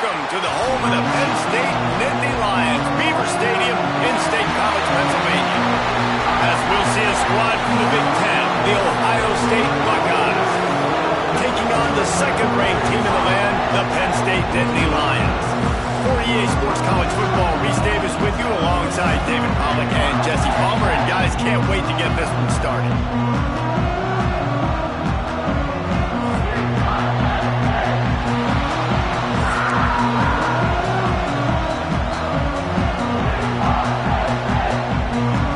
Welcome to the home of the Penn State Nittany Lions, Beaver Stadium in State College, Pennsylvania. As we'll see a squad from the Big Ten, the Ohio State Buckeyes, taking on the second-ranked team in the land, the Penn State Nittany Lions. For EA Sports College Football, Reese Davis with you alongside David Pollack and Jesse Palmer. And guys, can't wait to get this one started.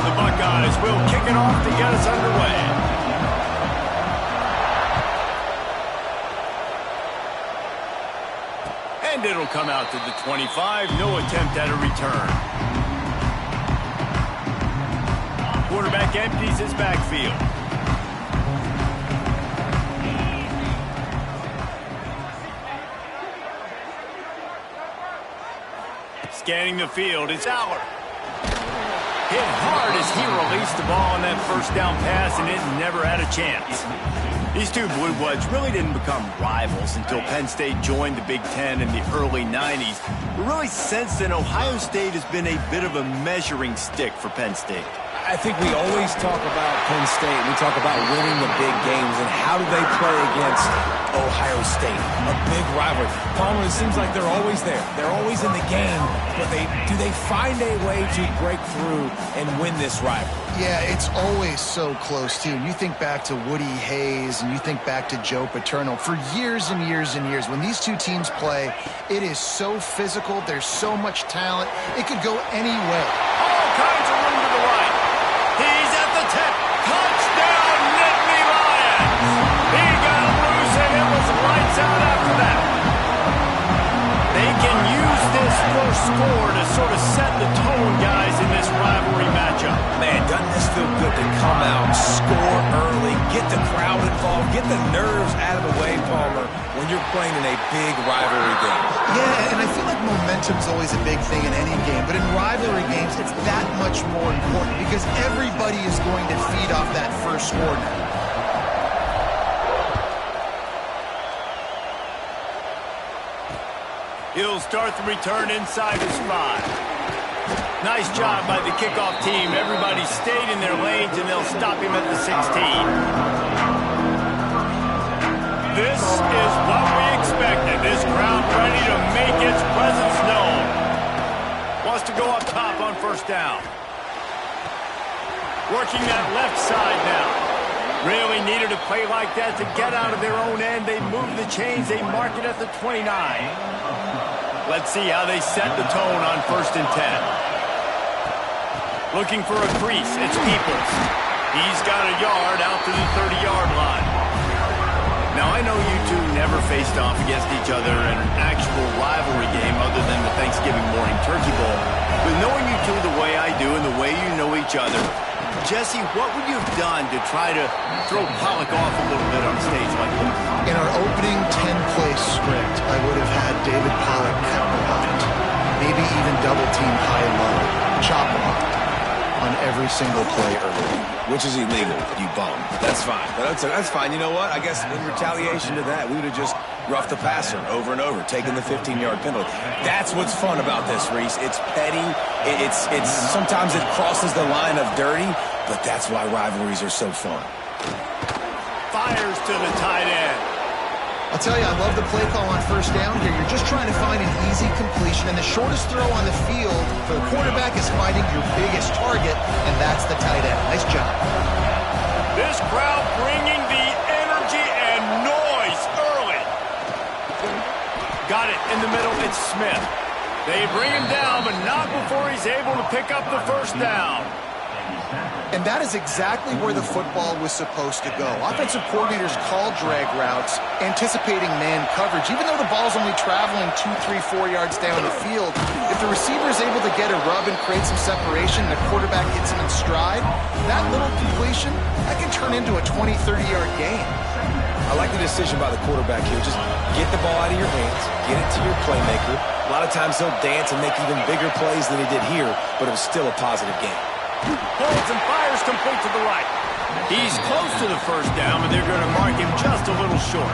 The Buckeyes will kick it off to get us underway. And it'll come out to the 25. No attempt at a return. Quarterback empties his backfield. Scanning the field, it's Aller. Hit hard as he released the ball on that first down pass, and it never had a chance. These two Blue Bloods really didn't become rivals until Penn State joined the Big Ten in the early 90s. But really, since then, Ohio State has been a bit of a measuring stick for Penn State. I think we always talk about Penn State. We talk about winning the big games, and how do they play against Ohio State? A big rivalry. Palmer, it seems like they're always there. They're always in the game, but do they find a way to break through and win this rivalry? Yeah, it's always so close, too. You think back to Woody Hayes, and you think back to Joe Paterno. For years and years and years, when these two teams play, it is so physical. There's so much talent. It could go any way. All kinds of room to the right. He's at the 10. Touchdown, Nittany Lions. He got loose, and it was lights out after that. They can use this first score to sort of set the tone, guys, in this rivalry matchup. Man, doesn't this feel good to come out, score early, get the crowd involved, get the nerves out of the way, Palmer, when you're playing in a big rivalry game? Yeah, and I feel like momentum's always a big thing in any game, but in rivalry games, it's that much more important because everybody is going to feed off that first score now. He'll start the return inside his 5. Nice job by the kickoff team. Everybody stayed in their lanes, and they'll stop him at the 16. This is what we expected. This crowd ready to make its presence known. Wants to go up top on first down. Working that left side now. Really needed a play like that to get out of their own end. They move the chains. They mark it at the 29. Let's see how they set the tone on 1st and 10. Looking for a crease. It's Peoples. He's got a yard out to the 30-yard line. Now, I know you two never faced off against each other in an actual rivalry game other than the Thanksgiving morning Turkey Bowl. But knowing you two the way I do and the way you know each other, Jesse, what would you have done to try to throw Pollack off a little bit on a stage like this? In our opening 10-play script, I would have had David Pollack counter-blocked, maybe even double-team high-low, chop-blocked on every single play early. Which is illegal, you bum. That's fine. That's fine. You know what? I guess in retaliation to that, we would have just roughed the passer over and over, taking the 15-yard penalty. That's what's fun about this, Reese. It's petty. It's sometimes it crosses the line of dirty, but that's why rivalries are so fun. Fires to the tight end. I'll tell you, I love the play call on first down here. You're just trying to find an easy completion, and the shortest throw on the field for the quarterback is finding your biggest target, and that's the tight end. Nice job. This crowd bringing the energy and noise early. Got it in the middle. It's Smith. They bring him down, but not before he's able to pick up the first down. And that is exactly where the football was supposed to go. Offensive coordinators call drag routes, anticipating man coverage. Even though the ball's only traveling 2, 3, 4 yards down the field, if the receiver is able to get a rub and create some separation, and the quarterback hits him in stride, that little completion, that can turn into a 20, 30-yard gain. I like the decision by the quarterback here. Just get the ball out of your hands, get it to your playmaker. A lot of times he'll dance and make even bigger plays than he did here, but it was still a positive game. Holds and fires complete to the right. He's close to the first down, but they're going to mark him just a little short.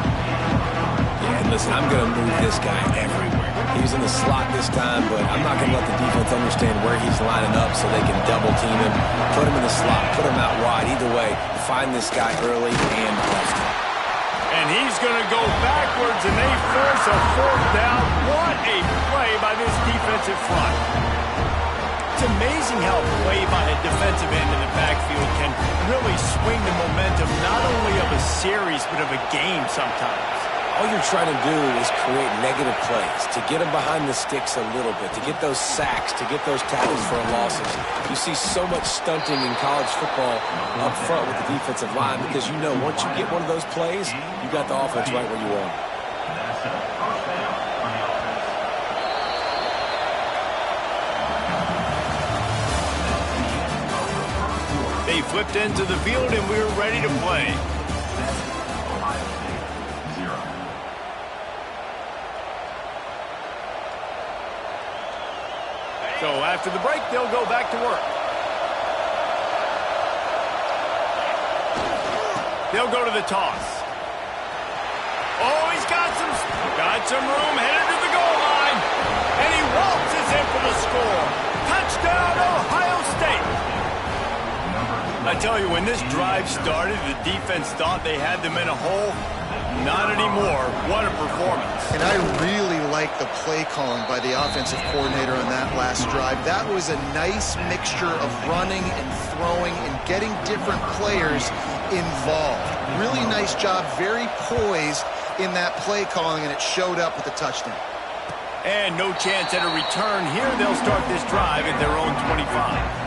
Yeah, and listen, I'm going to move this guy everywhere. He was in the slot this time, but I'm not going to let the defense understand where he's lining up so they can double team him, put him in the slot, put him out wide. Either way, find this guy early and often. And he's going to go backwards, and they force a fourth down. What a play by this defensive front. It's amazing how play by a defensive end in the backfield can really swing the momentum not only of a series, but of a game sometimes. All you're trying to do is create negative plays, to get them behind the sticks a little bit, to get those sacks, to get those tackles for losses. You see so much stunting in college football up front with the defensive line because you know once you get one of those plays, you got the offense right where you want it. They flipped into the field, and we're ready to play. So after the break, they'll go back to work. They'll go to the toss. Oh, he's got some room, headed to the goal line. And he waltzes in for the score. Touchdown, Ohio State. I tell you, when this drive started, the defense thought they had them in a hole. Not anymore. What a performance. And I really like the play calling by the offensive coordinator on that last drive. That was a nice mixture of running and throwing and getting different players involved. Really nice job, very poised in that play calling, and it showed up with the touchdown. And no chance at a return here. They'll start this drive at their own 25.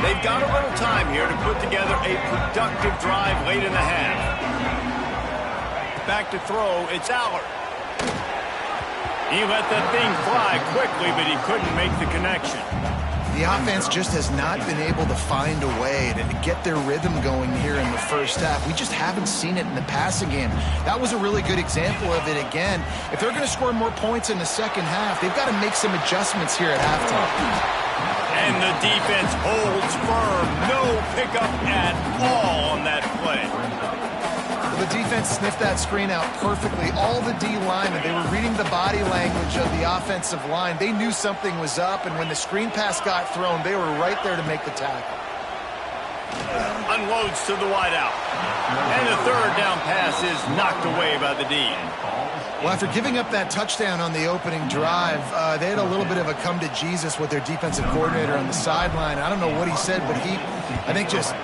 They've got a little time here to put together a productive drive late in the half. Back to throw, it's Allard. He let that thing fly quickly, but he couldn't make the connection. The offense just has not been able to find a way to get their rhythm going here in the first half. We just haven't seen it in the passing game. That was a really good example of it again. If they're going to score more points in the second half, they've got to make some adjustments here at halftime. And the defense holds firm. No pickup at all on that play. Well, the defense sniffed that screen out perfectly. All the D linemen, they were reading the body language of the offensive line. They knew something was up, and when the screen pass got thrown, they were right there to make the tackle. Unloads to the wideout. And the third down pass is knocked away by the D. Well, after giving up that touchdown on the opening drive, they had a little bit of a come to Jesus with their defensive coordinator on the sideline. I don't know what he said, but he, I think, just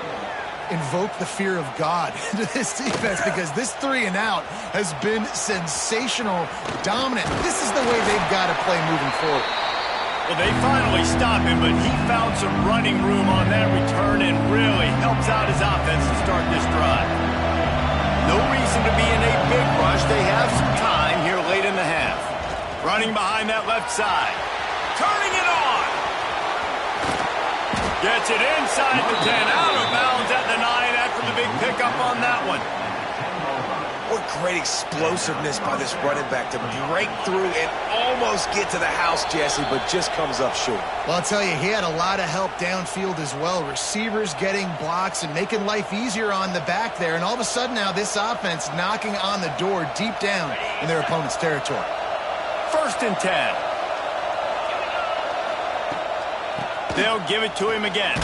invoked the fear of God into this defense because this 3 and out has been sensational, dominant. This is the way they've got to play moving forward. Well, they finally stop him, but he found some running room on that return and really helps out his offense to start this drive. No reason to be in a big rush. They have some time here late in the half. Running behind that left side. Turning it on. Gets it inside the 10. Out of bounds at the 9 after the big pickup on that one. What great explosiveness by this running back to break through and almost get to the house, Jesse, but just comes up short. Well, I'll tell you, he had a lot of help downfield as well. Receivers getting blocks and making life easier on the back there. And all of a sudden now this offense knocking on the door deep down in their opponent's territory. 1st and 10. They'll give it to him again.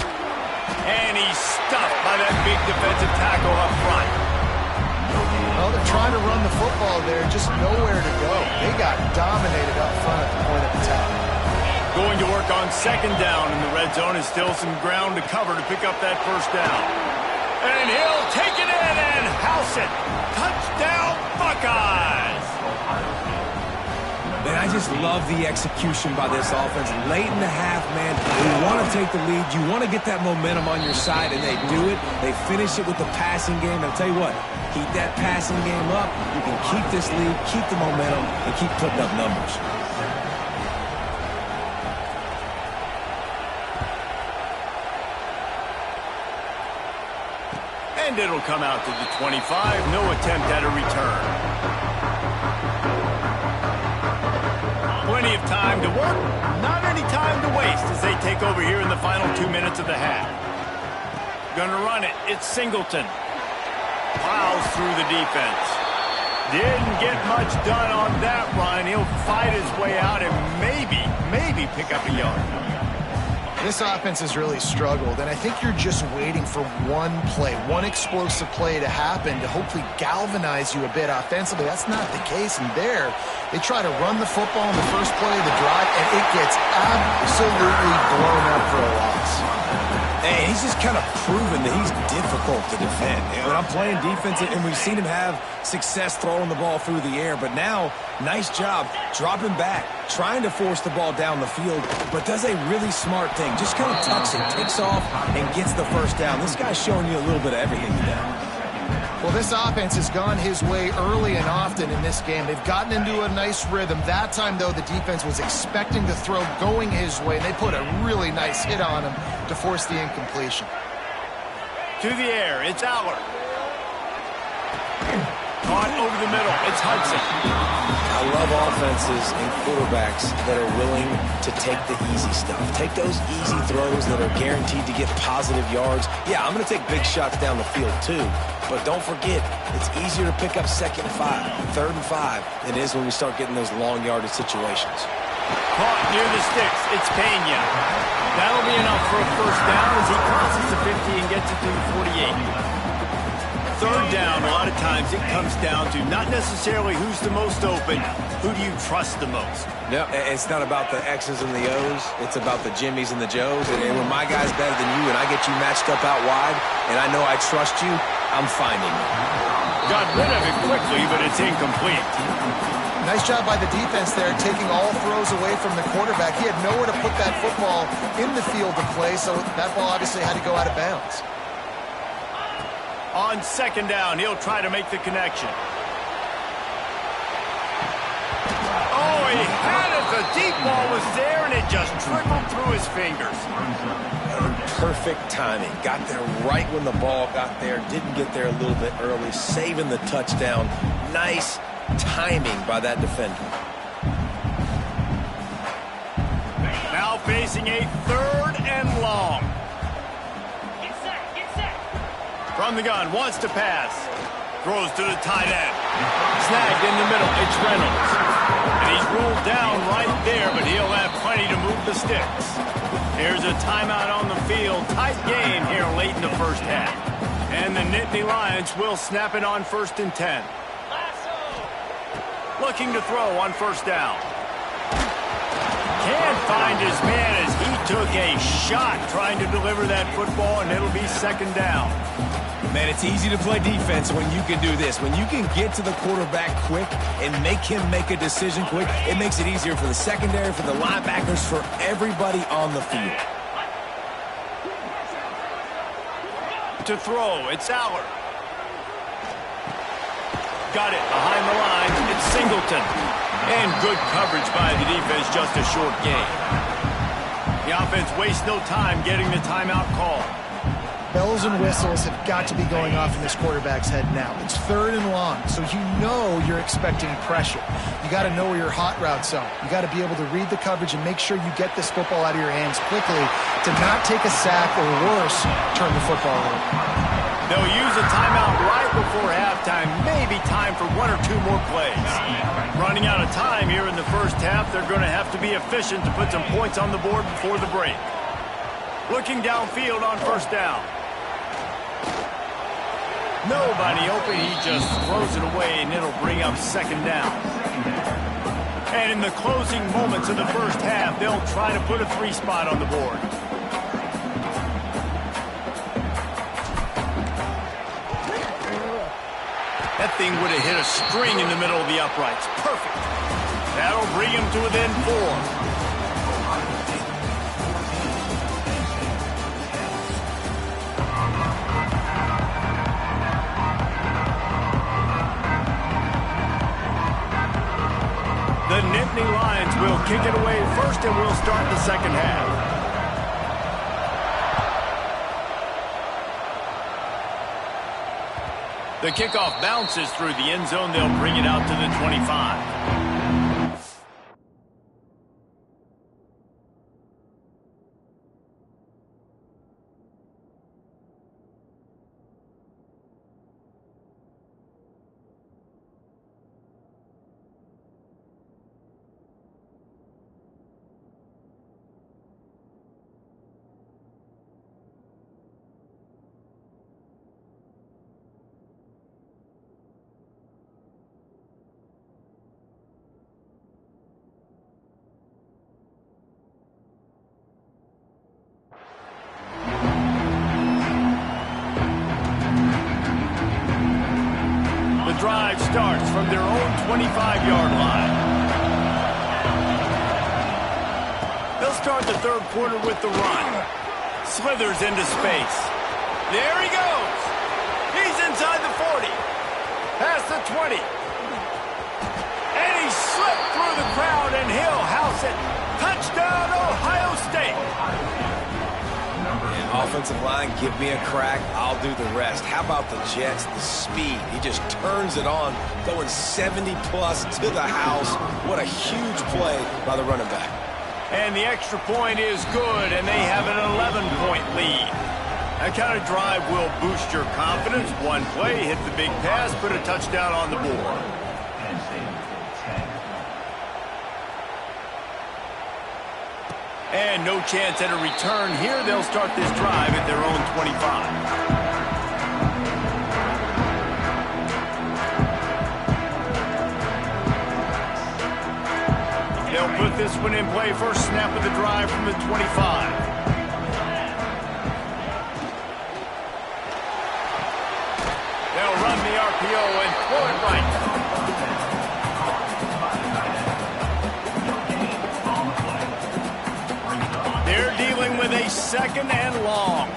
And he's stuffed by that big defensive tackle up front. Well, they're trying to run the football there, just nowhere to go. They got dominated up front at the point of attack. Going to work on 2nd down in the red zone is still some ground to cover to pick up that 1st down. And he'll take it in and house it. Touchdown, Buckeyes! Man, I just love the execution by this offense. Late in the half, man, you want to take the lead. You want to get that momentum on your side, and they do it. They finish it with the passing game. I'll tell you what, keep that passing game up. You can keep this lead, keep the momentum, and keep putting up numbers. And it'll come out to the 25. No attempt at a return. Plenty of time to work, not any time to waste as they take over here in the final 2 minutes of the half. Gonna run it, it's Singleton. plows through the defense. Didn't get much done on that run. He'll fight his way out and maybe pick up a yard. This offense has really struggled, and I think you're just waiting for one play, one explosive play to happen to hopefully galvanize you a bit offensively. That's not the case, and there, they try to run the football in the first play of the drive, and it gets absolutely blown up for a loss. Hey, he's just kind of proven that he's difficult to defend. And I'm playing defense, and we've seen him have success throwing the ball through the air. But now, nice job dropping back, trying to force the ball down the field, but does a really smart thing. Just kind of tucks it, takes off, and gets the first down. This guy's showing you a little bit of everything today. Well, this offense has gone his way early and often in this game. They've gotten into a nice rhythm. That time, though, the defense was expecting the throw going his way, and they put a really nice hit on him to force the incompletion. To the air, it's Aller. Caught over the middle, it's Hudson. I love offenses and quarterbacks that are willing to take the easy stuff. Take those easy throws that are guaranteed to get positive yards. Yeah, I'm going to take big shots down the field too, but don't forget, it's easier to pick up 2nd and 5, 3rd and 5 than it is when we start getting those long yardage situations. Caught near the sticks, it's Pena. That'll be enough for a first down as he crosses the 50 and gets it to the 48. 3rd down, a lot of times it comes down to not necessarily who's the most open, who do you trust the most? No, it's not about the X's and the O's. It's about the Jimmies and the Joes. And when my guy's better than you and I get you matched up out wide and I know I trust you, I'm finding you. Got rid of it quickly, but it's incomplete. Nice job by the defense there, taking all throws away from the quarterback. He had nowhere to put that football in the field to play, so that ball obviously had to go out of bounds. On 2nd down, he'll try to make the connection. Oh, he had it. The deep ball was there, and it just trickled through his fingers. Perfect timing. Got there right when the ball got there. Didn't get there a little bit early. Saving the touchdown. Nice timing by that defender. Now facing a 3rd and long. From the gun, wants to pass. Throws to the tight end. Snagged in the middle, it's Reynolds. And he's rolled down right there, but he'll have plenty to move the sticks. Here's a timeout on the field. Tight game here late in the first half. And the Nittany Lions will snap it on 1st and 10. Looking to throw on 1st down. Can't find his man as he took a shot trying to deliver that football, and it'll be 2nd down. Man, it's easy to play defense when you can do this. When you can get to the quarterback quick and make him make a decision quick, it makes it easier for the secondary, for the linebackers, for everybody on the field. To throw, it's Aller. Got it behind the line, it's Singleton. And good coverage by the defense, just a short gain. The offense wastes no time getting the timeout call. Bells and whistles have got to be going off in this quarterback's head now. It's 3rd and long, so you know you're expecting pressure. You got to know where your hot routes are. You got to be able to read the coverage and make sure you get this football out of your hands quickly to not take a sack or worse, turn the football over. They'll use a timeout right before halftime, maybe time for 1 or 2 more plays. Running out of time here in the first half, they're going to have to be efficient to put some points on the board before the break. Looking downfield on 1st down. Nobody open, he just throws it away, and it'll bring up 2nd down. And in the closing moments of the first half, they'll try to put a 3 spot on the board. That thing would have hit a string in the middle of the uprights. Perfect. That'll bring him to within 4. The Nittany Lions will kick it away first, and we'll start the 2nd half. The kickoff bounces through the end zone. They'll bring it out to the 25. own 25-yard line. They'll start the third quarter with the run. Slithers into space. There he goes. He's inside the 40. Past the 20. And he slipped through the crowd, and he'll house it. Touchdown, Ohio State. And offensive line, give me a crack. I'll do the rest. How about the Jets, the speed? He just turns it on, going 70-plus to the house. What a huge play by the running back. And the extra point is good, and they have an 11-point lead. That kind of drive will boost your confidence. One play, hit the big pass, put a touchdown on the board. And no chance at a return here. They'll start this drive at their own 25. They'll put this one in play. First snap of the drive from the 25. They'll run the RPO and throw it right. They're dealing with a second and long.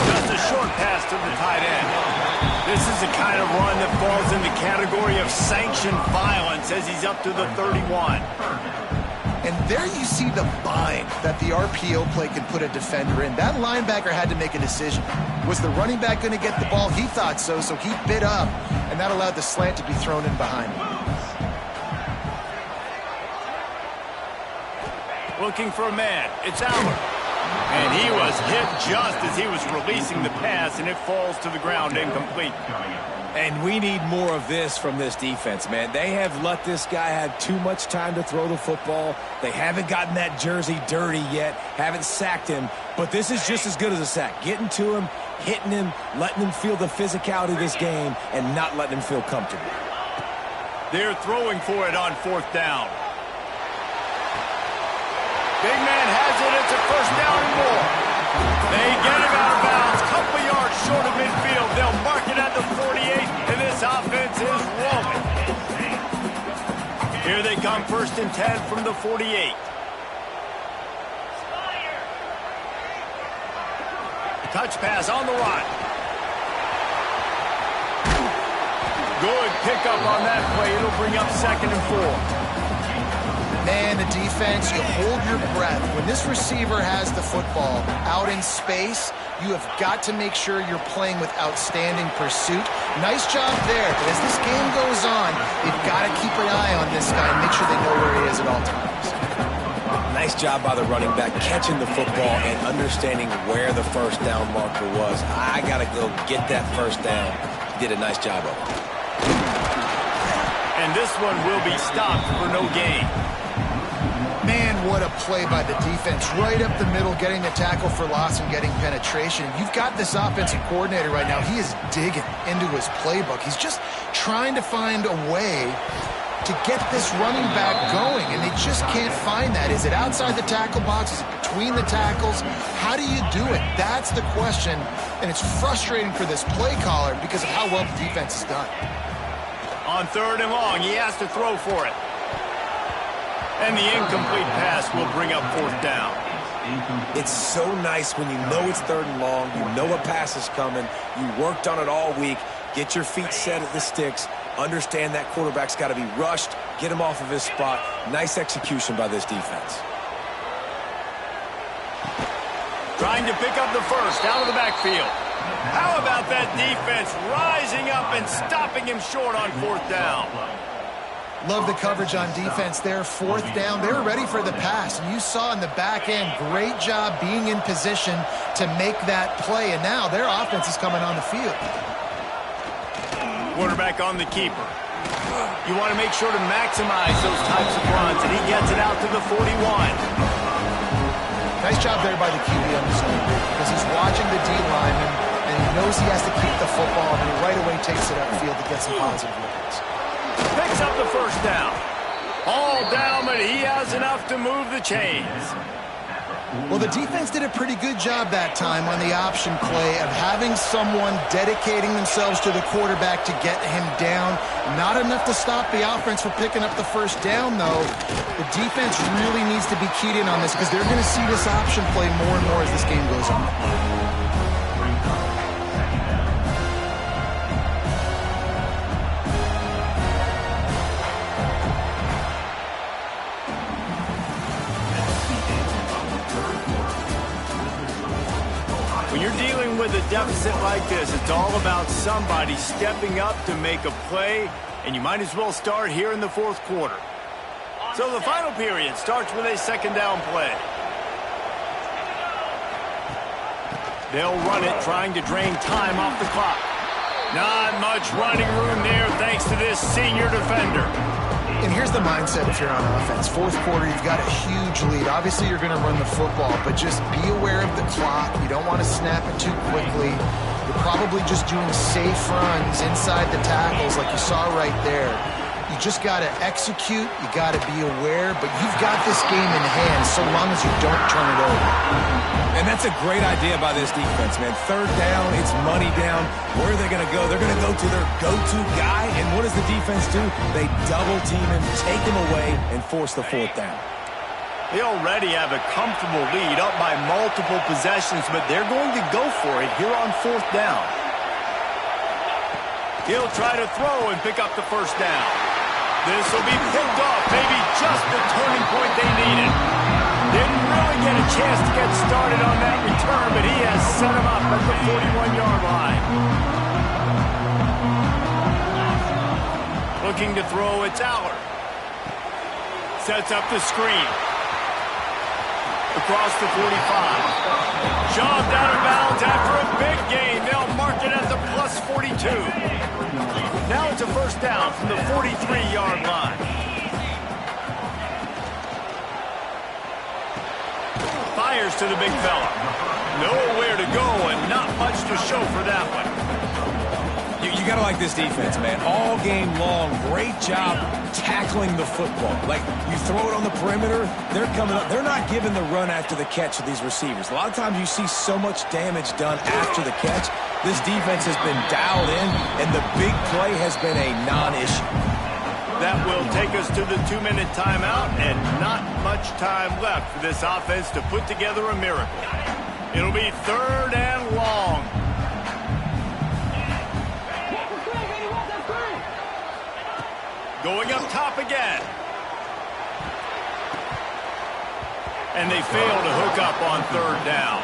Just a short pass to the tight end. This is the kind of run that falls in the category of sanctioned violence as he's up to the 31. And there you see the bind that the RPO play can put a defender in. That linebacker had to make a decision. Was the running back going to get the ball? He thought so, so he bit up, and that allowed the slant to be thrown in behind him. Looking for a man. It's Allen. And he was hit just as he was releasing the pass, and it falls to the ground incomplete. And we need more of this from this defense, man. They have let this guy have too much time to throw the football. They haven't gotten that jersey dirty yet, haven't sacked him, but this is just as good as a sack. Getting to him, hitting him, letting him feel the physicality of this game, and not letting him feel comfortable. They're throwing for it on fourth down. Big man has it. It's a first down and more. They get him out of bounds. Couple yards short of midfield. They'll mark it at the 48, and this offense is rolling. Here they come, first and 10 from the 48. Touch pass on the run. Good pickup on that play. It'll bring up second and 4. Man, the defense, you hold your breath. When this receiver has the football out in space, you have got to make sure you're playing with outstanding pursuit. Nice job there, but as this game goes on, you've got to keep an eye on this guy and make sure they know where he is at all times. Nice job by the running back, catching the football and understanding where the first down marker was. I got to go get that first down. He did a nice job of it. And this one will be stopped for no gain. Man, what a play by the defense. Right up the middle, getting the tackle for loss and getting penetration. You've got this offensive coordinator right now. He is digging into his playbook. He's just trying to find a way to get this running back going, and they just can't find that. Is it outside the tackle box? Is it between the tackles? How do you do it? That's the question, and it's frustrating for this play caller because of how well the defense has done. On third and long, he has to throw for it. And the incomplete pass will bring up fourth down. It's so nice when you know it's third and long, you know a pass is coming, you worked on it all week, get your feet set at the sticks, understand that quarterback's got to be rushed, get him off of his spot. Nice execution by this defense. Trying to pick up the first out of the backfield. How about that defense rising up and stopping him short on fourth down? Love the coverage on defense there. Fourth down, they were ready for the pass. And you saw in the back end, great job being in position to make that play. And now their offense is coming on the field. Quarterback on the keeper. You want to make sure to maximize those types of runs, and he gets it out to the 41. Nice job there by the QB on the zone because he's watching the D lineman, and he knows he has to keep the football, and he right away takes it upfield to get some positive yards. Picks up the first down. All down, but he has enough to move the chains. Well, the defense did a pretty good job that time on the option play of having someone dedicating themselves to the quarterback to get him down. Not enough to stop the offense from picking up the first down, though. The defense really needs to be keyed in on this because they're going to see this option play more and more as this game goes on. When you're dealing with a deficit like this, it's all about somebody stepping up to make a play, and you might as well start here in the fourth quarter. So the final period starts with a second down play. They'll run it, trying to drain time off the clock. Not much running room there thanks to this senior defender. And here's the mindset if you're on offense. Fourth quarter, you've got a huge lead. Obviously, you're going to run the football, but just be aware of the clock. You don't want to snap it too quickly. You're probably just doing safe runs inside the tackles like you saw right there. You just got to execute. You got to be aware, but you've got this game in hand so long as you don't turn it over. And that's a great idea by this defense, man. Third down, it's money down. Where are they going to go? They're going to go to their go-to guy. And what does the defense do? They double team him, take him away, and force the fourth down. They already have a comfortable lead up by multiple possessions, but they're going to go for it here on fourth down. He'll try to throw and pick up the first down. This will be picked off, maybe just the turning point they needed. Didn't really get a chance to get started on that return, but he has set him up at the 41-yard line. Looking to throw, it's Allard. Sets up the screen. Across the 45. Shoved out of bounds after a big gain. They'll mark it at the plus 42. Now it's a first down from the 43-yard line. Fires to the big fella. Nowhere to go and not much to show for that one. You got to like this defense, man. All game long, great job tackling the football. Like, you throw it on the perimeter, they're coming up. They're not giving the run after the catch to these receivers. A lot of times you see so much damage done after the catch. This defense has been dialed in, and the big play has been a non-issue. That will take us to the 2-minute timeout, and not much time left for this offense to put together a miracle. It'll be third and long. Going up top again. And they fail to hook up on third down.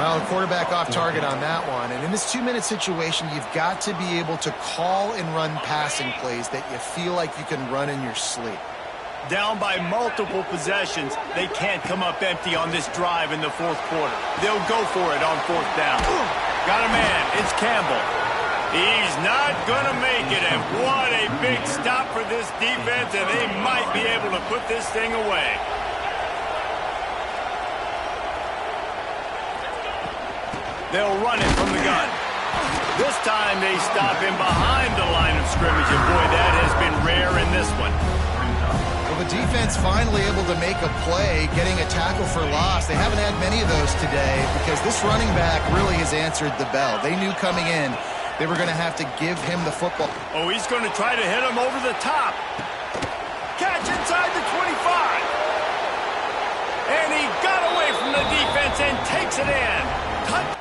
Well, the quarterback off target on that one. And in this 2-minute situation, you've got to be able to call and run passing plays that you feel like you can run in your sleep. Down by multiple possessions, they can't come up empty on this drive in the fourth quarter. They'll go for it on fourth down. Got a man. It's Campbell. He's not going to make it, and what a big stop for this defense, and they might be able to put this thing away. They'll run it from the gun. This time they stop him behind the line of scrimmage, and boy, that has been rare in this one. Well, the defense finally able to make a play, getting a tackle for loss. They haven't had many of those today because this running back really has answered the bell. They knew coming in they were going to have to give him the football. Oh, he's going to try to hit him over the top. Catch inside the 25. And he got away from the defense and takes it in. Touchdown.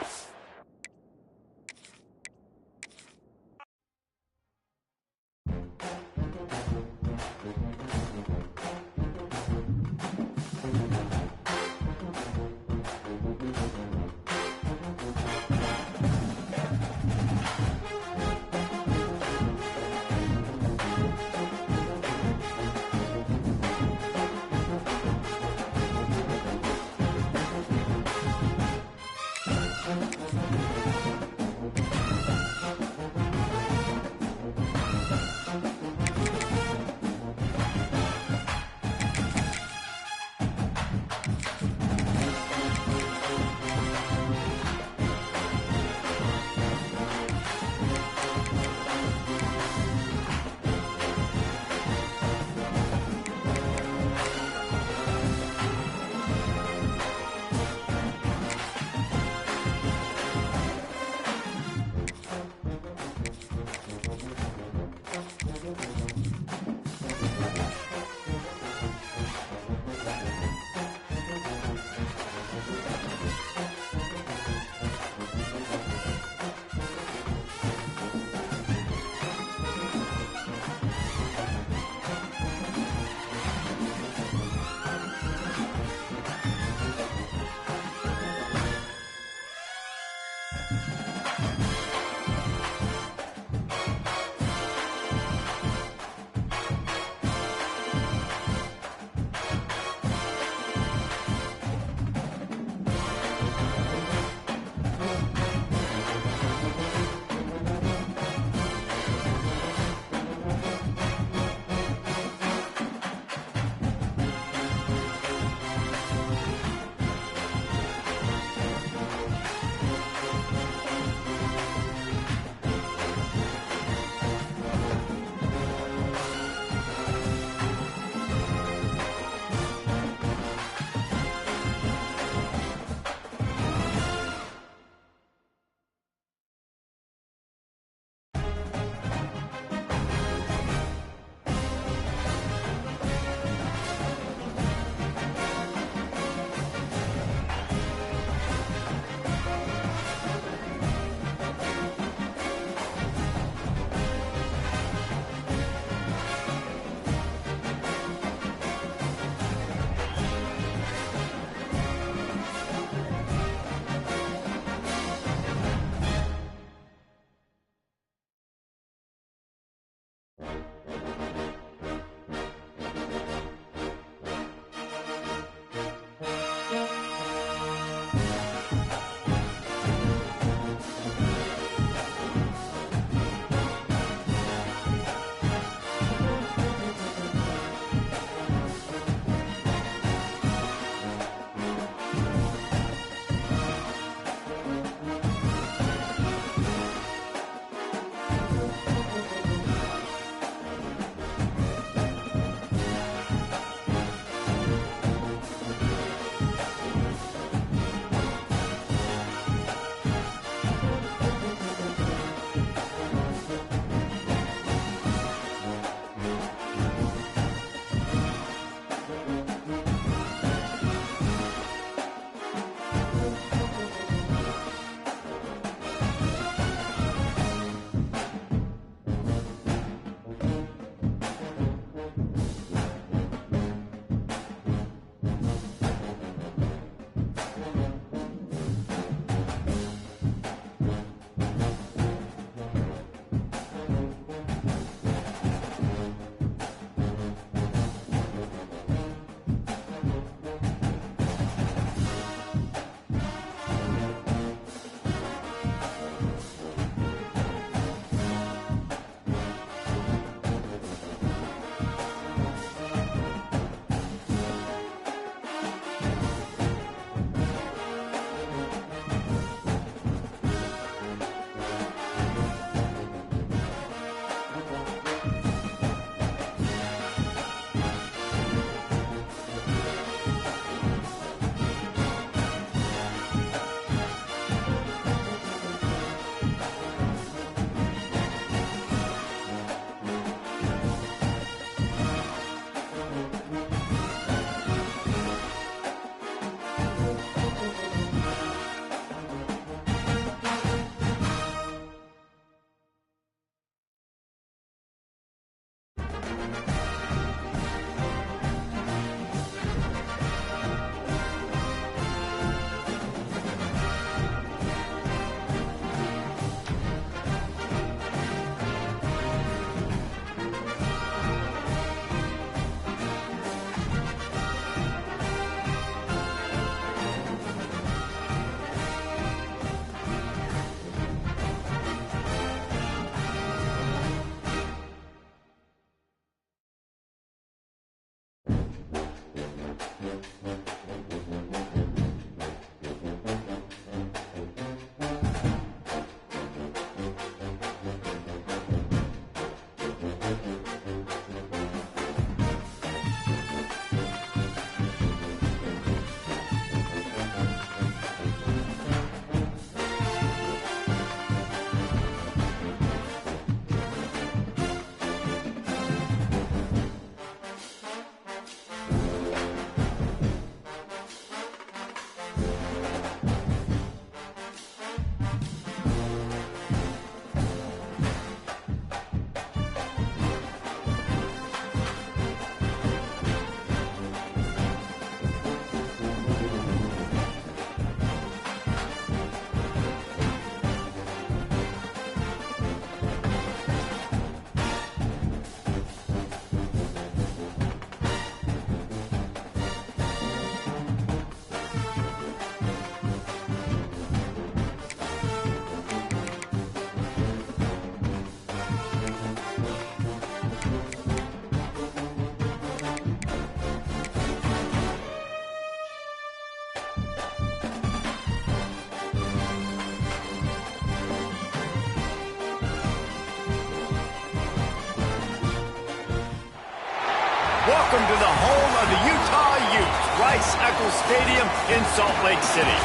welcome to the home of the Utah Utes, Rice-Eccles Stadium in Salt Lake City.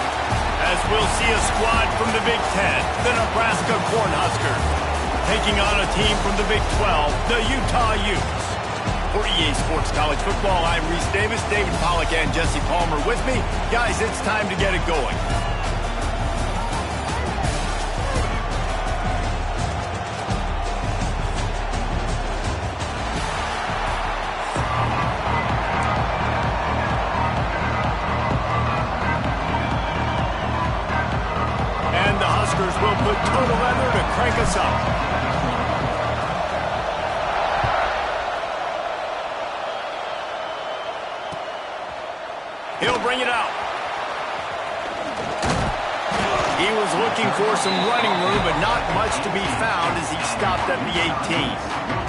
As we'll see a squad from the Big Ten, the Nebraska Cornhuskers, taking on a team from the Big 12, the Utah Utes. For EA Sports College Football, I'm Reese Davis, David Pollack, and Jesse Palmer with me. Guys, it's time to get it going. And the Huskers will put total leather to crank us up. He'll bring it out. He was looking for some running room, but not much to be found as he stopped at the 18.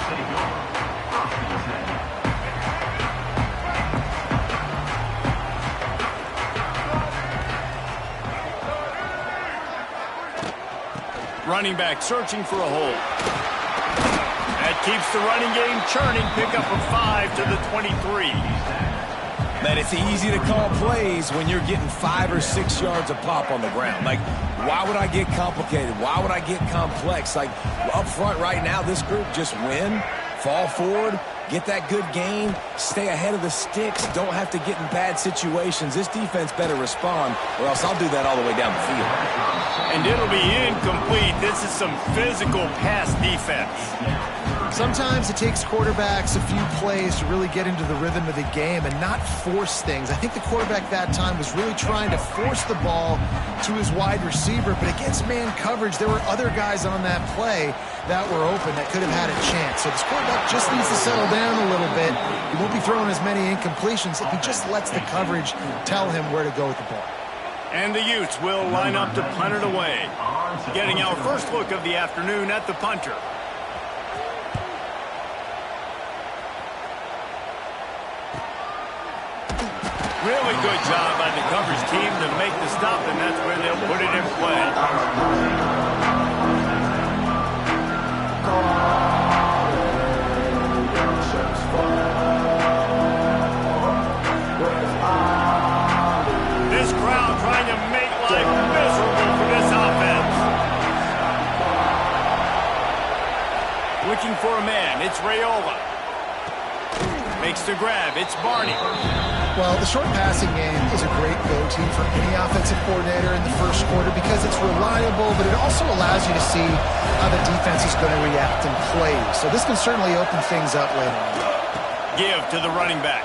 Running back searching for a hole. That keeps the running game churning. Pickup of 5 to the 23. Man, it's easy to call plays when you're getting 5 or 6 yards a pop on the ground. Like, why would I get complicated? Why would I get complex? Like, up front right now, this group just win, fall forward, get that good gain, stay ahead of the sticks, don't have to get in bad situations. This defense better respond, or else I'll do that all the way down the field. And it'll be incomplete. This is some physical pass defense. Sometimes it takes quarterbacks a few plays to really get into the rhythm of the game and not force things. I think the quarterback that time was really trying to force the ball to his wide receiver, but against man coverage, there were other guys on that play that were open that could have had a chance. So this quarterback just needs to settle down a little bit. He won't be throwing as many incompletions if he just lets the coverage tell him where to go with the ball. And the Utes will line up to punt it away. Getting our first look of the afternoon at the punter. Really good job by the coverage team to make the stop, and that's where they'll put it in play. This crowd trying to make life miserable for this offense. Looking for a man, it's Raiola. Makes the grab, it's Barney. Well, the short passing game is a great go-to for any offensive coordinator in the first quarter because it's reliable, but it also allows you to see how the defense is going to react and play. So this can certainly open things up later on. Give to the running back.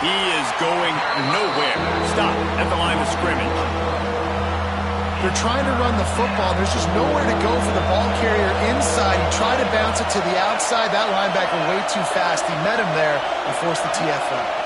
He is going nowhere. Stop at the line of scrimmage. They're trying to run the football. There's just nowhere to go for the ball carrier inside. He tried to bounce it to the outside. That linebacker way too fast. He met him there and forced the TFL.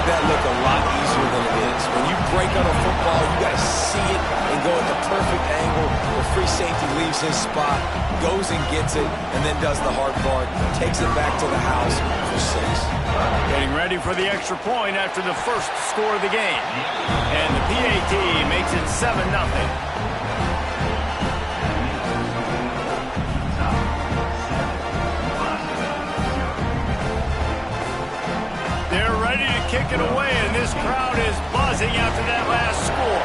That look a lot easier than it is. When you break on a football, you got to see it and go at the perfect angle. The free safety leaves his spot, goes and gets it, and then does the hard part, takes it back to the house for 6. Getting ready for the extra point after the first score of the game. And the PAT makes it 7-0. Kick it away, and this crowd is buzzing after that last score.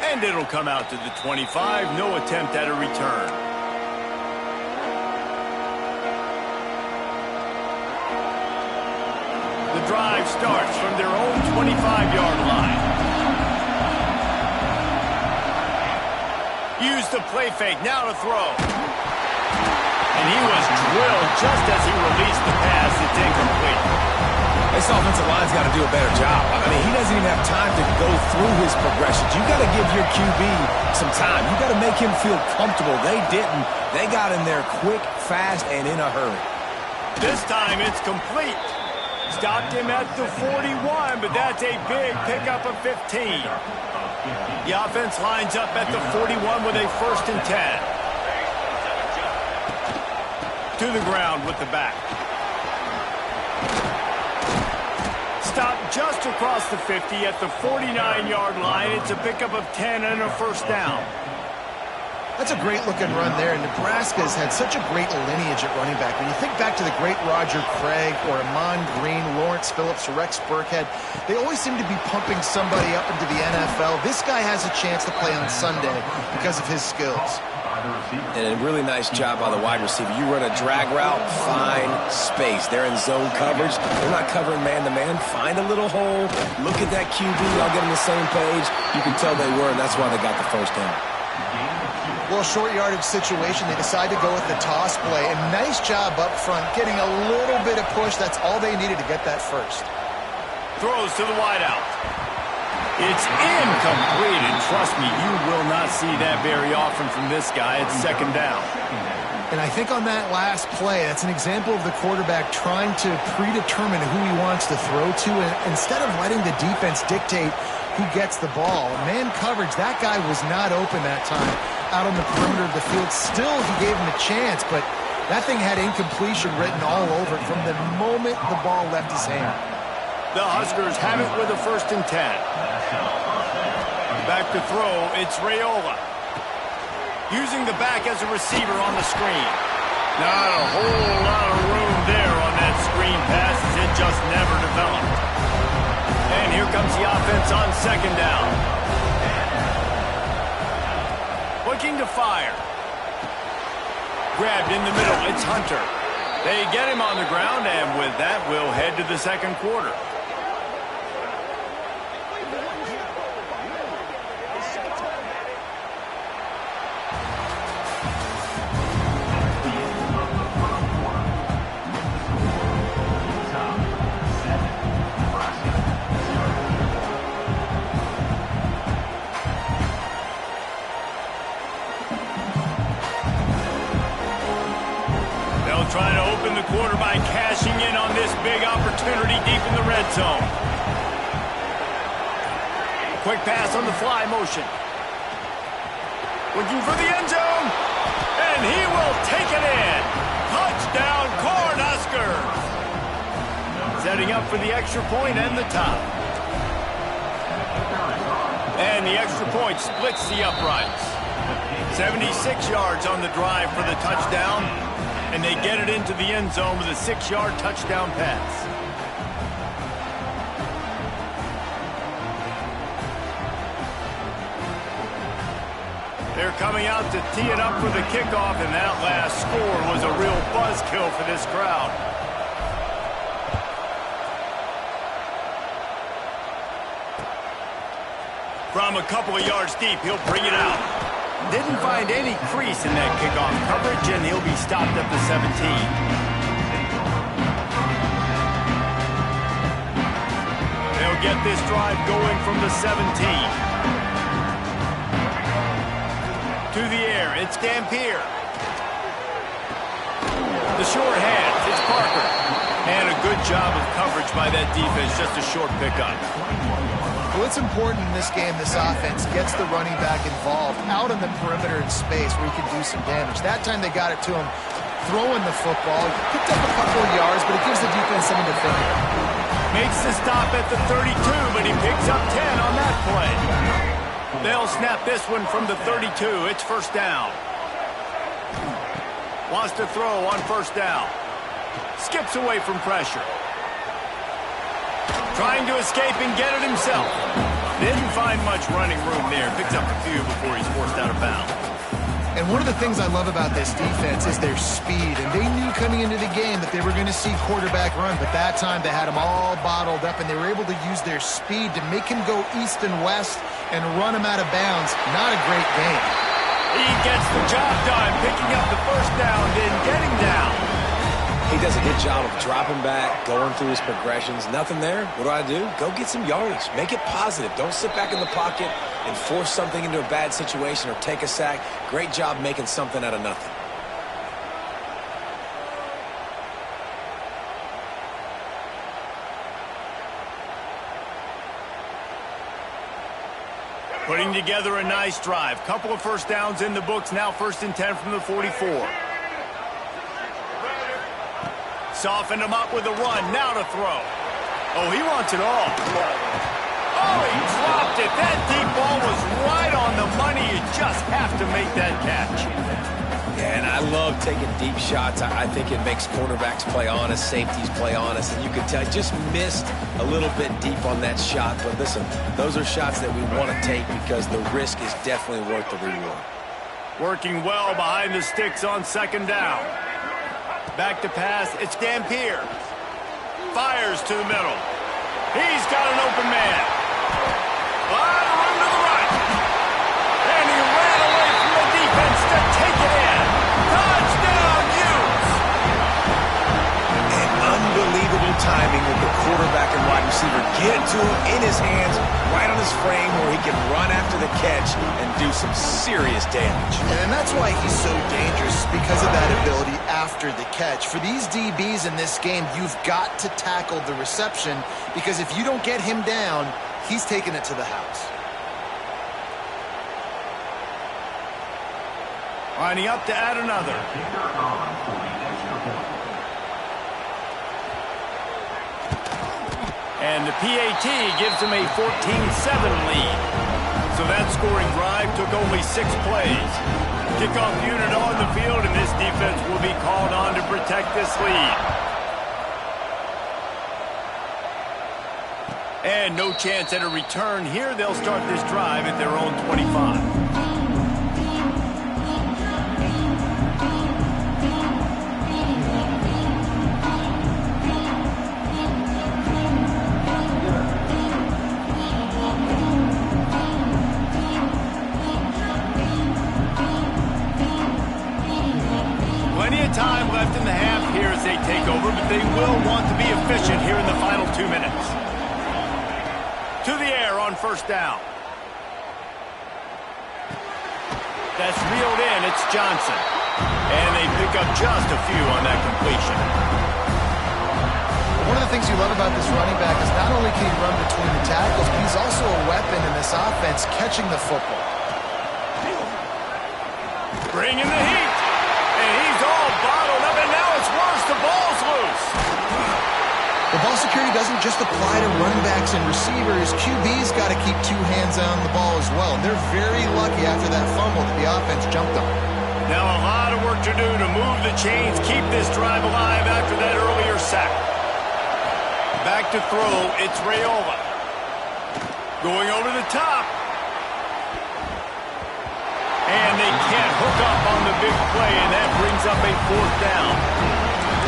And it'll come out to the 25. No attempt at a return. The drive starts from their own 25-yard line. Use the play fake. Now to throw. And he was drilled just as he released the pass. It's incomplete. This offensive line's got to do a better job. I mean, he doesn't even have time to go through his progressions. You got to give your QB some time. You got to make him feel comfortable. They didn't. They got in there quick, fast, and in a hurry. This time it's complete. Stopped him at the 41, but that's a big pickup of 15. The offense lines up at the 41 with a 1st and 10. To the ground with the back. Stop just across the 50 at the 49-yard line. It's a pickup of 10 and a 1st down. That's a great-looking run there. Nebraska has had such a great lineage at running back. When you think back to the great Roger Craig or Amon Green, Lawrence Phillips, or Rex Burkhead, they always seem to be pumping somebody up into the NFL. This guy has a chance to play on Sunday because of his skills. And a really nice job by the wide receiver. You run a drag route, find space. They're in zone coverage. They're not covering man-to-man. Find a little hole. Look at that QB. I'll get on the same page. You can tell they were, and that's why they got the 1st down. Well, short yardage situation, they decide to go with the toss play. And nice job up front, getting a little bit of push. That's all they needed to get that 1st. Throws to the wideout. It's incomplete, and trust me, you will not see that very often from this guy. It's 2nd down. And I think on that last play, that's an example of the quarterback trying to predetermine who he wants to throw to, and instead of letting the defense dictate who gets the ball. Man coverage, that guy was not open that time out on the perimeter of the field. Still, he gave him a chance, but that thing had incompletion written all over it from the moment the ball left his hand. The Huskers have it with a 1st and 10. Back to throw, it's Raiola. Using the back as a receiver on the screen. Not a whole lot of room there on that screen pass as it just never developed. And here comes the offense on 2nd down. Looking to fire. Grabbed in the middle, it's Hunter. They get him on the ground, and with that, we'll head to the 2nd quarter. Trying to open the quarter by cashing in on this big opportunity deep in the red zone. Quick pass on the fly motion. Looking for the end zone. And he will take it in. Touchdown, Cornhuskers. Setting up for the extra point and the top. And the extra point splits the uprights. 76 yards on the drive for the touchdown. And they get it into the end zone with a 6-yard touchdown pass. They're coming out to tee it up for the kickoff, and that last score was a real buzzkill for this crowd. From a couple of yards deep, he'll bring it out. Didn't find any crease in that kickoff coverage, and he'll be stopped at the 17. They'll get this drive going from the 17. To the air, it's Dampier. The short hands, it's Parker. And a good job of coverage by that defense, just a short pickup. Well, it's important in this game, this offense gets the running back involved out on the perimeter in space where he can do some damage. That time they got it to him throwing the football. He picked up a couple of yards, but it gives the defense something to think about. Makes the stop at the 32, but he picks up 10 on that play. They'll snap this one from the 32. It's 1st down. Wants to throw on 1st down. Skips away from pressure. Trying to escape and get it himself. Didn't find much running room there. Picks up a few before he's forced out of bounds. And one of the things I love about this defense is their speed. And they knew coming into the game that they were going to see quarterback run. But that time they had him all bottled up, and they were able to use their speed to make him go east and west and run him out of bounds. Not a great game. He gets the job done, picking up the 1st down, then getting down. He does a good job of dropping back, going through his progressions. Nothing there. What do? Go get some yardage. Make it positive. Don't sit back in the pocket and force something into a bad situation or take a sack. Great job making something out of nothing. Putting together a nice drive. Couple of first downs in the books. Now 1st and 10 from the 44. Softened him up with a run. Now to throw. Oh, he wants it all. Oh, he dropped it. That deep ball was right on the money. You just have to make that catch. Yeah, and I love taking deep shots. I think it makes quarterbacks play honest, safeties play honest, and you can tell just missed a little bit deep on that shot. But listen, those are shots that we want to take because the risk is definitely worth the reward. Working well behind the sticks on 2nd down. Back to pass. It's Dampier. Fires to the middle. He's got an open man. A lot of room to the right. And he ran away from the defense to take it in. Touchdown, Utes! And unbelievable timing with the quarterback and wide receiver. Get it to him in his hands, right on his frame where he can run after the catch and do some serious damage. And that's why he's so dangerous, because of that ability after the catch. For these DBs in this game, you've got to tackle the reception, because if you don't get him down, he's taking it to the house. Lining up to add another. And the PAT gives him a 14-7 lead. So that scoring drive took only 6 plays. Kickoff unit on the field, and this defense will be called on to protect this lead. And no chance at a return here. They'll start this drive at their own 25. Time left in the half here as they take over, but they will want to be efficient here in the final 2 minutes. To the air on 1st down. That's reeled in. It's Johnson. And they pick up just a few on that completion. One of the things you love about this running back is not only can he run between the tackles, but he's also a weapon in this offense catching the football. Bringing the heat. And he's all bottled up, and now it's worse. The ball's loose. The ball security doesn't just apply to running backs and receivers. QB's got to keep 2 hands on the ball as well. And they're very lucky after that fumble that the offense jumped on. Now a lot of work to do to move the chains, keep this drive alive after that earlier sack. Back to throw, it's Raiola. Going over the top. And they can't hook up on the big play, and that brings up a 4th down.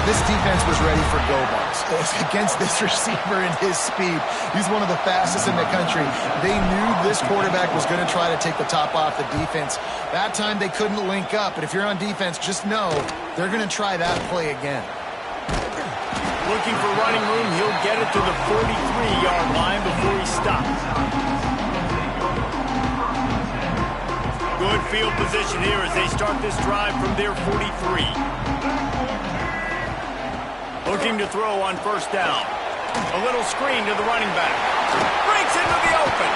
This defense was ready for go balls against this receiver and his speed. He's one of the fastest in the country. They knew this quarterback was going to try to take the top off the defense. That time they couldn't link up, but if you're on defense, just know they're going to try that play again. Looking for running room, he'll get it to the 43-yard line before he stops. Good field position here as they start this drive from their 43. Looking to throw on 1st down. A little screen to the running back. Breaks into the open.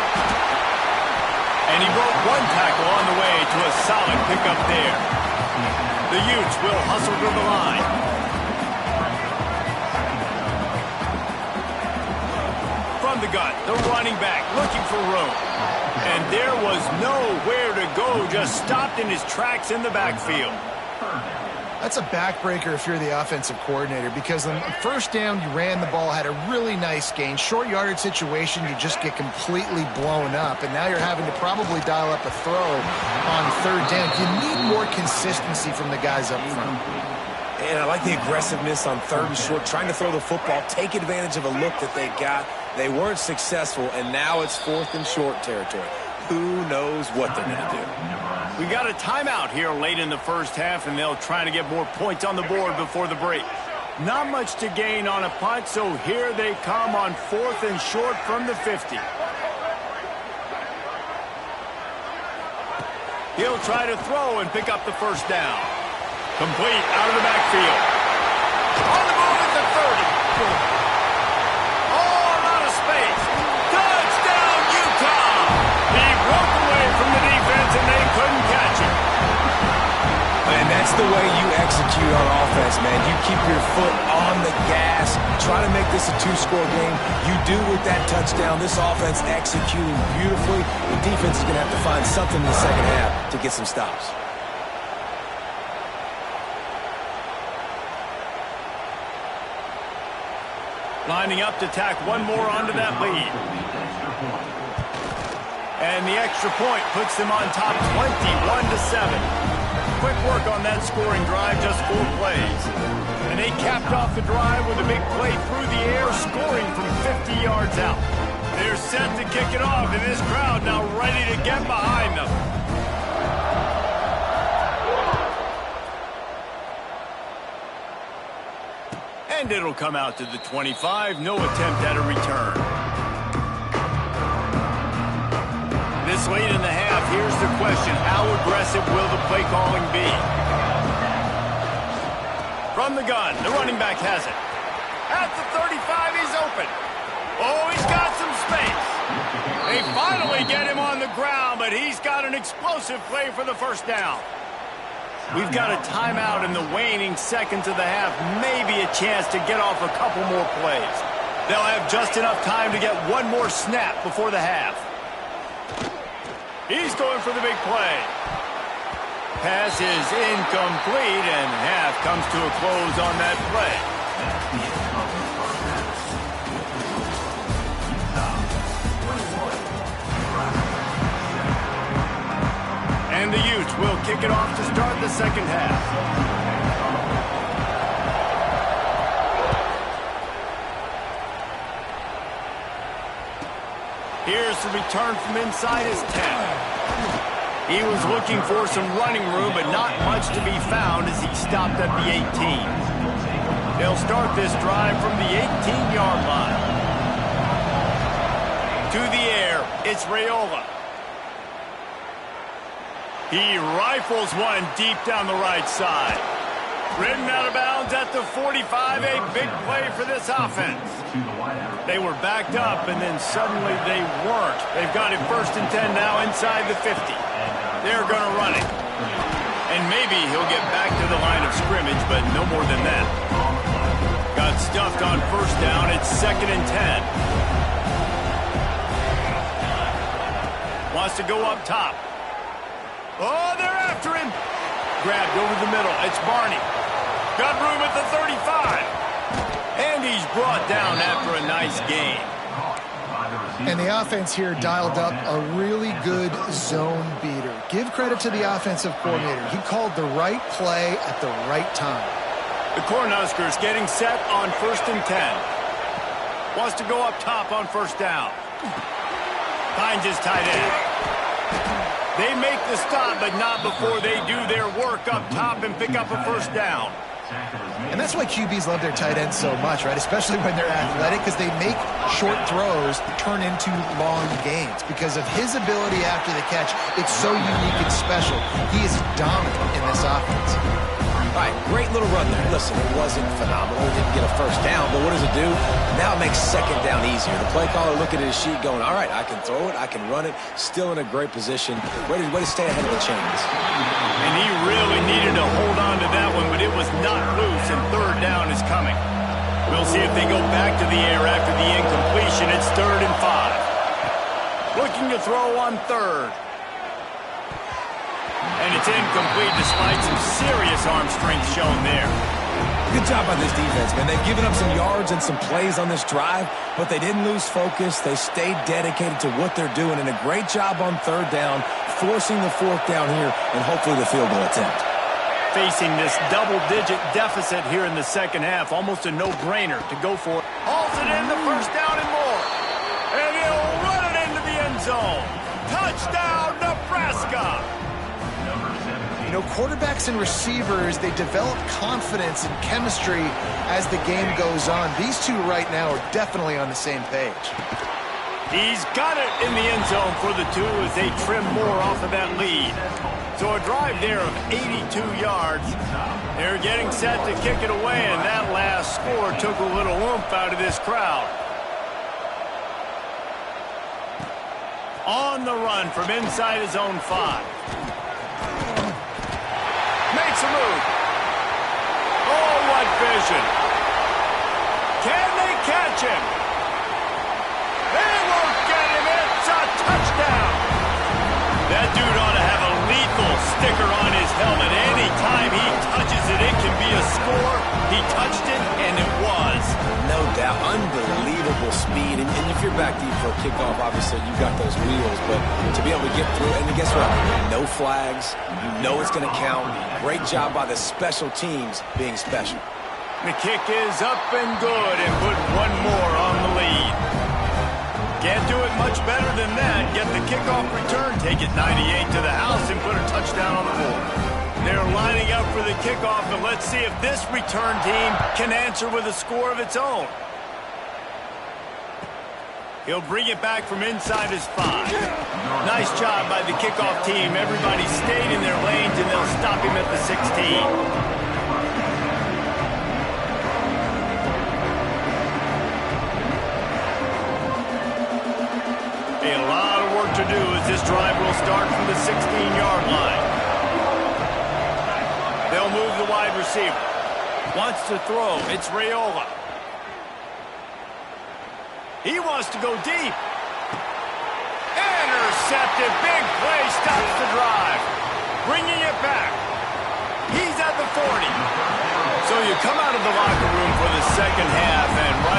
And he broke 1 tackle on the way to a solid pickup there. The Utes will hustle to the line. From the gun, the running back looking for room. And there was nowhere to go, just stopped in his tracks in the backfield. That's a backbreaker if you're the offensive coordinator, because on 1st down, you ran the ball, had a really nice gain. Short yardage situation, you just get completely blown up, and now you're having to probably dial up a throw on 3rd down. You need more consistency from the guys up front. And I like the aggressiveness on 3rd and short, trying to throw the football, take advantage of a look that they got. They weren't successful, and now it's 4th and short territory. Who knows what they're going to do? We got a timeout here late in the 1st half, and they'll try to get more points on the board before the break. Not much to gain on a punt, so here they come on 4th and short from the 50. He'll try to throw and pick up the 1st down. Complete out of the backfield. On the move at the 30. Oh, a lot of space. Touchdown, Utah! He broke That's the way you execute on offense, man. You keep your foot on the gas. Try to make this a two-score game. You do with that touchdown. This offense executing beautifully. The defense is going to have to find something in the second half to get some stops. Lining up to tack one more onto that lead. And the extra point puts them on top 21-7. Quick work on that scoring drive, just 4 plays. And they capped off the drive with a big play through the air, scoring from 50 yards out. They're set to kick it off, and this crowd now ready to get behind them. And it'll come out to the 25. No attempt at a return. This late in the half, here's the question. How aggressive will the play calling be? From the gun, the running back has it. At the 35, he's open. Oh, he's got some space. They finally get him on the ground, but he's got an explosive play for the first down. We've got a timeout in the waning seconds of the half. Maybe a chance to get off a couple more plays. They'll have just enough time to get one more snap before the half. He's going for the big play. Pass is incomplete, and half comes to a close on that play. And the Utes will kick it off to start the second half. Here's the return from inside his 10. He was looking for some running room, but not much to be found as he stopped at the 18. They'll start this drive from the 18-yard line. To the air, it's Raiola. He rifles one deep down the right side. Ridden out of bounds at the 45, a big play for this offense. They were backed up, and then suddenly they weren't. They've got it 1st and 10 now inside the 50. They're going to run it. And maybe he'll get back to the line of scrimmage, but no more than that. Got stuffed on 1st down. It's 2nd and 10. Wants to go up top. Oh, they're after him. Grabbed over the middle. It's Barney. Got room at the 35. And he's brought down after a nice gain. And the offense here dialed up a really good zone beater. Give credit to the offensive coordinator. He called the right play at the right time. The Cornhuskers getting set on 1st and 10. Wants to go up top on 1st down. Finds his tight end. They make the stop, but not before they do their work up top and pick up a 1st down. And that's why QBs love their tight ends so much, right? Especially when they're athletic, because they make short throws turn into long gains. Because of his ability after the catch, it's so unique and special. He is dominant in this offense. All right, great little run there. Listen, it wasn't phenomenal. He didn't get a 1st down, but what does it do? Now it makes 2nd down easier. The play caller looking at his sheet going, all right, I can throw it, I can run it, still in a great position. Way to stay ahead of the chains. And he really needed to hold on to that one, but it was not loose, and 3rd down is coming. We'll see if they go back to the air after the incompletion. It's 3rd and 5. Looking to throw on 3rd. And it's incomplete despite some serious arm strength shown there. Good job by this defense, man. They've given up some yards and some plays on this drive, but they didn't lose focus. They stayed dedicated to what they're doing, and a great job on 3rd down, forcing the 4th down here, and hopefully the field goal attempt. Facing this double-digit deficit here in the second half, almost a no-brainer to go for it. Hauls it in the 1st down and more. And he'll run it into the end zone. Touchdown, Nebraska! You know, quarterbacks and receivers, they develop confidence and chemistry as the game goes on. These two right now are definitely on the same page. He's got it in the end zone for the 2 as they trim more off of that lead. So a drive there of 82 yards. They're getting set to kick it away, and that last score took a little oomph out of this crowd. On the run from inside his own 5. Makes makes a move. Oh, what vision. Can they catch him? They won't get him. It's a touchdown. That dude ought to have a lethal sticker on his helmet. Anytime he touches it, it can be a score. He touched it, and it was. No doubt. Unbelievable speed. And if you're back deep for a kickoff, obviously you've got those wheels. But to be able to get through, and guess what? No flags. You know it's going to count. Great job by the special teams being special. The kick is up and good and put one more on the lead. Can't do it much better than that. Get the kickoff return, take it 98 to the house, and put a touchdown on the board. They're lining up for the kickoff, and let's see if this return team can answer with a score of its own. He'll bring it back from inside his 5. Nice job by the kickoff team. Everybody stayed in their lanes, and they'll stop him at the 16. A lot of work to do as this drive will start from the 16-yard line. They'll move the wide receiver. Wants to throw. It's Raiola. He wants to go deep. Intercepted. Big play stops the drive. Bringing it back. He's at the 40. So you come out of the locker room for the second half, and right